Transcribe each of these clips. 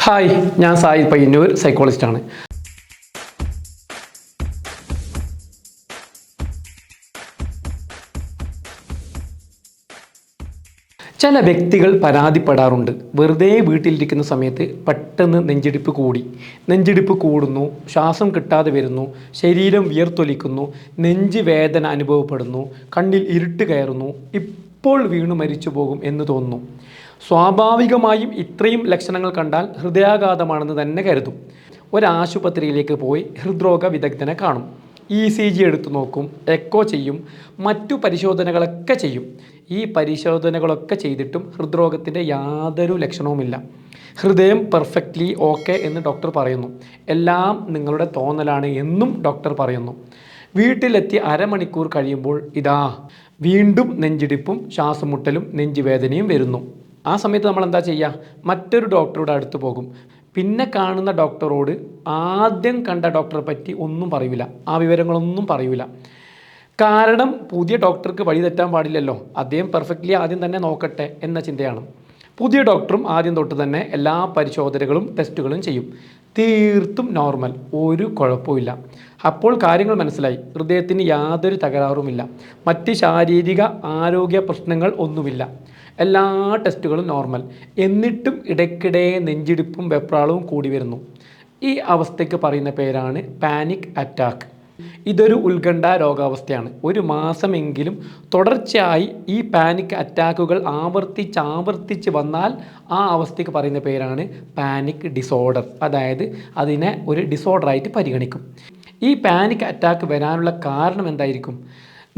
Hi, ഞാൻ സായി പയ്യന്നൂർ, സൈക്കോളജിസ്റ്റാണ്. ചില വ്യക്തികൾ പരാതിപ്പെടാറുണ്ട്. വെറുതെ വീട്ടിലിരിക്കുന്ന സമയത്ത് പെട്ടെന്ന് നെഞ്ചിടിപ്പ് കൂടുന്നു, ശ്വാസം കിട്ടാതെ വരുന്നു, ശരീരം വിയർത്തൊലിക്കുന്നു, നെഞ്ച് വേദന അനുഭവപ്പെടുന്നു, കണ്ണിൽ ഇരുട്ട് കയറുന്നു, ഇപ്പോൾ വീണു മരിച്ചു പോകും എന്ന് തോന്നുന്നു. സ്വാഭാവികമായും ഇത്രയും ലക്ഷണങ്ങൾ കണ്ടാൽ ഹൃദയാഘാതമാണെന്ന് തന്നെ കരുതും. ഒരാശുപത്രിയിലേക്ക് പോയി ഹൃദ്രോഗ വിദഗ്ധനെ കാണും. ECG എടുത്തു നോക്കും, എക്കോ ചെയ്യും, മറ്റു പരിശോധനകളൊക്കെ ചെയ്യും. ഈ പരിശോധനകളൊക്കെ ചെയ്തിട്ടും ഹൃദ്രോഗത്തിൻ്റെ യാതൊരു ലക്ഷണവുമില്ല. ഹൃദയം പെർഫെക്റ്റ്ലി ഓക്കെ എന്ന് ഡോക്ടർ പറയുന്നു. എല്ലാം നിങ്ങളുടെ തോന്നലാണ് എന്നും ഡോക്ടർ പറയുന്നു. വീട്ടിലെത്തി അരമണിക്കൂർ കഴിയുമ്പോൾ വീണ്ടും നെഞ്ചിടിപ്പും ശ്വാസം മുട്ടലും നെഞ്ചുവേദനയും വരുന്നു. ആ സമയത്ത് നമ്മൾ എന്താ ചെയ്യുക? മറ്റൊരു ഡോക്ടറുടെ അടുത്ത് പോകും. പിന്നെ കാണുന്ന ഡോക്ടറോട് ആദ്യം കണ്ട ഡോക്ടറെ പറ്റി ഒന്നും പറയില്ല, ആ വിവരങ്ങളൊന്നും പറയില്ല. കാരണം പുതിയ ഡോക്ടർക്ക് വഴി തെറ്റാൻ പാടില്ലല്ലോ, അദ്ദേഹം പെർഫെക്റ്റ്ലി ആദ്യം തന്നെ നോക്കട്ടെ എന്ന ചിന്തയാണ്. പുതിയ ഡോക്ടറും ആദ്യം തൊട്ട് തന്നെ എല്ലാ പരിശോധനകളും ടെസ്റ്റുകളും ചെയ്യും. തീർത്തും നോർമൽ, ഒരു കുഴപ്പമില്ല. അപ്പോൾ കാര്യങ്ങൾ മനസ്സിലായി, ഹൃദയത്തിന് യാതൊരു തകരാറുമില്ല, മറ്റ് ശാരീരിക ആരോഗ്യ പ്രശ്നങ്ങൾ ഒന്നുമില്ല, എല്ലാ ടെസ്റ്റുകളും നോർമൽ. എന്നിട്ടും ഇടയ്ക്കിടെ നെഞ്ചിടിപ്പും വെപ്രാളവും കൂടി വരുന്നു. ഈ അവസ്ഥയ്ക്ക് പറയുന്ന പേരാണ് പാനിക് അറ്റാക്ക്. ഇതൊരു ഉത്കണ്ഠ രോഗാവസ്ഥയാണ്. ഒരു മാസമെങ്കിലും തുടർച്ചയായി ഈ പാനിക് അറ്റാക്കുകൾ ആവർത്തിച്ച് വന്നാൽ ആ അവസ്ഥയ്ക്ക് പറയുന്ന പേരാണ് പാനിക് ഡിസോർഡർ. അതായത് അതിനെ ഒരു ഡിസോർഡറായിട്ട് പരിഗണിക്കും. ഈ പാനിക് അറ്റാക്ക് വരാനുള്ള കാരണം എന്തായിരിക്കും?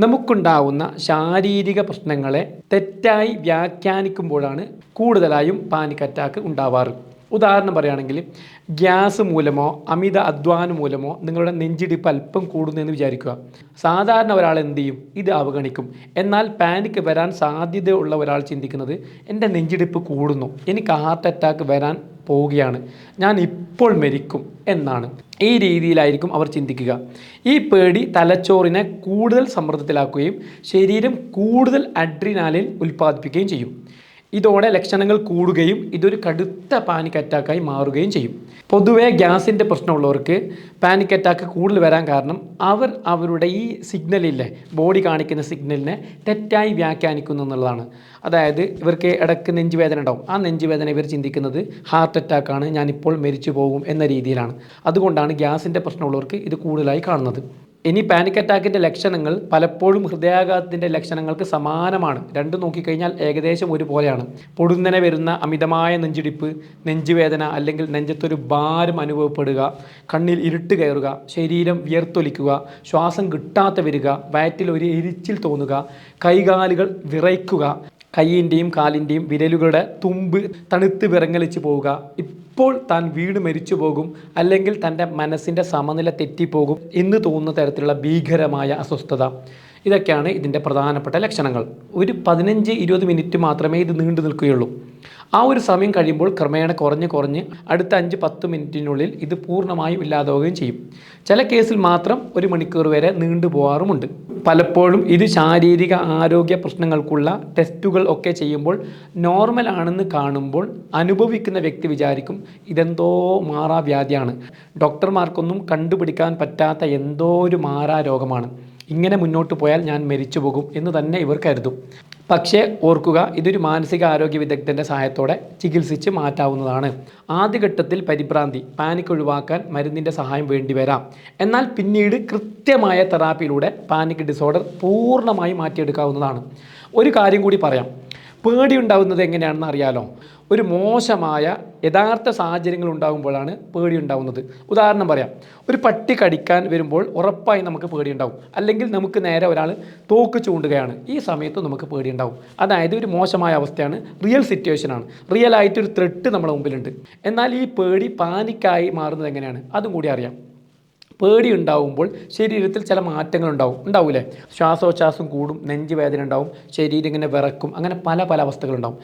നമുക്കുണ്ടാവുന്ന ശാരീരിക പ്രശ്നങ്ങളെ തെറ്റായി വ്യാഖ്യാനിക്കുമ്പോഴാണ് കൂടുതലായും പാനിക് അറ്റാക്ക് ഉണ്ടാവാറ്. ഉദാഹരണം പറയുകയാണെങ്കിൽ, ഗ്യാസ് മൂലമോ അമിത അധ്വാനം മൂലമോ നിങ്ങളുടെ നെഞ്ചിടിപ്പ് അല്പം കൂടുന്നതെന്ന് വിചാരിക്കുക. സാധാരണ ഒരാൾ എന്ത് ചെയ്യും? ഇത് അവഗണിക്കും. എന്നാൽ പാനിക് വരാൻ സാധ്യതയുള്ള ഒരാൾ ചിന്തിക്കുന്നത്, എൻ്റെ നെഞ്ചിടിപ്പ് കൂടുന്നു, എനിക്ക് ഹാർട്ട് അറ്റാക്ക് വരാൻ പോവുകയാണ്, ഞാൻ ഇപ്പോൾ മരിക്കും എന്നാണ്. ഈ രീതിയിലായിരിക്കും അവർ ചിന്തിക്കുക. ഈ പേടി തലച്ചോറിനെ കൂടുതൽ സമ്മർദ്ദത്തിലാക്കുകയും ശരീരം കൂടുതൽ അഡ്രിനാലിൻ ഉൽപ്പാദിപ്പിക്കുകയും ചെയ്യും. ഇതോടെ ലക്ഷണങ്ങൾ കൂടുകയും ഇതൊരു കടുത്ത പാനിക് അറ്റാക്കായി മാറുകയും ചെയ്യും. പൊതുവേ ഗ്യാസിൻ്റെ പ്രശ്നമുള്ളവർക്ക് പാനിക് അറ്റാക്ക് കൂടുതൽ വരാൻ കാരണം അവർ അവരുടെ ഈ സിഗ്നലില്ലേ, ബോഡി കാണിക്കുന്ന സിഗ്നലിനെ തെറ്റായി വ്യാഖ്യാനിക്കുന്നു എന്നുള്ളതാണ്. അതായത് ഇവർക്ക് ഇടയ്ക്ക് നെഞ്ചുവേദന ഉണ്ടാവും. ആ നെഞ്ചുവേദന ഇവർ ചിന്തിക്കുന്നത് ഹാർട്ട് അറ്റാക്കാണ്, ഞാനിപ്പോൾ മരിച്ചു പോകും എന്ന രീതിയിലാണ്. അതുകൊണ്ടാണ് ഗ്യാസിൻ്റെ പ്രശ്നമുള്ളവർക്ക് ഇത് കൂടുതലായി കാണുന്നത്. ഇനി പാനിക് അറ്റാക്കിൻ്റെ ലക്ഷണങ്ങൾ പലപ്പോഴും ഹൃദയാഘാതത്തിൻ്റെ ലക്ഷണങ്ങൾക്ക് സമാനമാണ്. രണ്ടും നോക്കിക്കഴിഞ്ഞാൽ ഏകദേശം ഒരുപോലെയാണ്. പൊടുന്നനെ വരുന്ന അമിതമായ നെഞ്ചിടിപ്പ്, നെഞ്ചുവേദന അല്ലെങ്കിൽ നെഞ്ചത്തൊരു ഭാരം അനുഭവപ്പെടുക, കണ്ണിൽ ഇരുട്ട് കയറുക, ശരീരം വിയർത്തൊലിക്കുക, ശ്വാസം കിട്ടാതെ വരിക, വയറ്റിൽ ഒരു എരിച്ചിൽ തോന്നുക, കൈകാലുകൾ വിറയ്ക്കുക, കൈയിൻ്റെയും കാലിൻ്റെയും വിരലുകളുടെ തുമ്പ് തണുത്ത് വിറങ്ങലിച്ച് പോവുക, ഇപ്പോൾ താൻ വീട് മരിച്ചു പോകും അല്ലെങ്കിൽ തൻ്റെ മനസ്സിൻ്റെ സമനില തെറ്റിപ്പോകും എന്ന് തോന്നുന്ന തരത്തിലുള്ള ഭീകരമായ അസ്വസ്ഥത. ഇതൊക്കെയാണ് ഇതിൻ്റെ പ്രധാനപ്പെട്ട ലക്ഷണങ്ങൾ. ഒരു 15-20 മിനിറ്റ് മാത്രമേ ഇത് നീണ്ടു നിൽക്കുകയുള്ളൂ. ആ ഒരു സമയം കഴിയുമ്പോൾ ക്രമേണ കുറഞ്ഞ് അടുത്ത 5-10 മിനിറ്റിനുള്ളിൽ ഇത് പൂർണ്ണമായും ഇല്ലാതാവുകയും ചെയ്യും. ചില കേസിൽ മാത്രം 1 മണിക്കൂർ വരെ നീണ്ടു പോകാറുമുണ്ട്. പലപ്പോഴും ഇത് ശാരീരിക ആരോഗ്യ പ്രശ്നങ്ങൾക്കുള്ള ടെസ്റ്റുകൾ ഒക്കെ ചെയ്യുമ്പോൾ നോർമൽ ആണെന്ന് കാണുമ്പോൾ അനുഭവിക്കുന്ന വ്യക്തി വിചാരിക്കും ഇതെന്തോ മാറാവ്യാധിയാണ്, ഡോക്ടർമാർക്കൊന്നും കണ്ടുപിടിക്കാൻ പറ്റാത്ത എന്തോ ഒരു മാറാ രോഗമാണ്, ഇങ്ങനെ മുന്നോട്ട് പോയാൽ ഞാൻ മരിച്ചു പോകും എന്ന് തന്നെ ഇവർ കരുതും. പക്ഷേ ഓർക്കുക, ഇതൊരു മാനസിക ആരോഗ്യ വിദഗ്ധൻ്റെ സഹായത്തോടെ ചികിത്സിച്ച് മാറ്റാവുന്നതാണ്. ആദ്യഘട്ടത്തിൽ പരിഭ്രാന്തി, പാനിക് ഒഴിവാക്കാൻ മരുന്നിൻ്റെ സഹായം വേണ്ടിവരാം. എന്നാൽ പിന്നീട് കൃത്യമായ തെറാപ്പിയിലൂടെ പാനിക് ഡിസോർഡർ പൂർണ്ണമായി മാറ്റിയെടുക്കാവുന്നതാണ്. ഒരു കാര്യം കൂടി പറയാം, പേടി ഉണ്ടാകുന്നത് എങ്ങനെയാണെന്ന് അറിയാലോ? ഒരു മോശമായ യഥാർത്ഥ സാഹചര്യങ്ങൾ ഉണ്ടാകുമ്പോഴാണ് പേടി ഉണ്ടാകുന്നത്. ഉദാഹരണം പറയാം, ഒരു പട്ടി കടിക്കാൻ വരുമ്പോൾ ഉറപ്പായി നമുക്ക് പേടിയുണ്ടാവും. അല്ലെങ്കിൽ നമുക്ക് നേരെ ഒരാൾ തോക്ക് ചൂണ്ടുകയാണ്, ഈ സമയത്ത് നമുക്ക് പേടിയുണ്ടാവും. അതായത് ഒരു മോശമായ അവസ്ഥയാണ്, റിയൽ സിറ്റുവേഷനാണ്, റിയൽ ആയിട്ടൊരു ത്രെട്ട് നമ്മുടെ മുമ്പിലുണ്ട്. എന്നാൽ ഈ പേടി പാനിക്കായി മാറുന്നത് എങ്ങനെയാണ് അതും കൂടി അറിയാം. പേടി ഉണ്ടാവുമ്പോൾ ശരീരത്തിൽ ചില മാറ്റങ്ങൾ ഉണ്ടാവില്ലേ? ശ്വാസോച്ഛ്വാസം കൂടും, നെഞ്ചുവേദന ഉണ്ടാവും, ശരീരം ഇങ്ങനെ വിറക്കും, അങ്ങനെ പല പല അവസ്ഥകളുണ്ടാവും.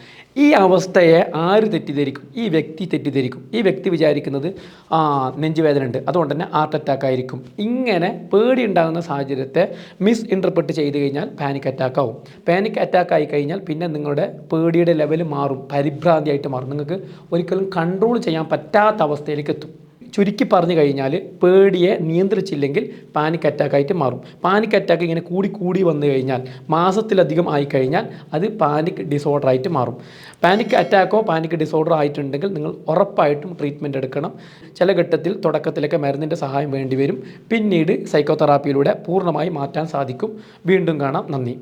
ഈ അവസ്ഥയെ ആര് തെറ്റിദ്ധരിക്കും? ഈ വ്യക്തി തെറ്റിദ്ധരിക്കും. ഈ വ്യക്തി വിചാരിക്കുന്നത് നെഞ്ചുവേദന ഉണ്ട്, അതുകൊണ്ട് തന്നെ ഹാർട്ട് അറ്റാക്ക് ആയിരിക്കും. ഇങ്ങനെ പേടി ഉണ്ടാകുന്ന സാഹചര്യത്തെ മിസ് ഇൻ്റർപ്രറ്റ് ചെയ്ത് കഴിഞ്ഞാൽ പാനിക് അറ്റാക്ക് ആവും. പാനിക് അറ്റാക്ക് ആയി കഴിഞ്ഞാൽ പിന്നെ നിങ്ങളുടെ പേടിയുടെ ലെവൽ മാറും, പരിഭ്രാന്തിയായിട്ട് മാറും. നിങ്ങൾക്ക് ഒരിക്കലും കൺട്രോൾ ചെയ്യാൻ പറ്റാത്ത അവസ്ഥയിലേക്ക് എത്തും. ചുരുക്കി പറഞ്ഞു കഴിഞ്ഞാൽ പേടിയെ നിയന്ത്രിച്ചില്ലെങ്കിൽ പാനിക് അറ്റാക്കായിട്ട് മാറും. പാനിക് അറ്റാക്ക് ഇങ്ങനെ കൂടി വന്നു കഴിഞ്ഞാൽ, മാസത്തിലധികം ആയിക്കഴിഞ്ഞാൽ അത് പാനിക് ഡിസോർഡർ ആയിട്ട് മാറും. പാനിക് അറ്റാക്കോ പാനിക് ഡിസോർഡർ ആയിട്ടുണ്ടെങ്കിൽ നിങ്ങൾ ഉറപ്പായിട്ടും ട്രീറ്റ്മെൻറ്റ് എടുക്കണം. ചില ഘട്ടത്തിൽ തുടക്കത്തിലൊക്കെ മരുന്നിൻ്റെ സഹായം വേണ്ടി വരും. പിന്നീട് സൈക്കോതെറാപ്പിയിലൂടെ പൂർണ്ണമായി മാറ്റാൻ സാധിക്കും. വീണ്ടും കാണാം. നന്ദി.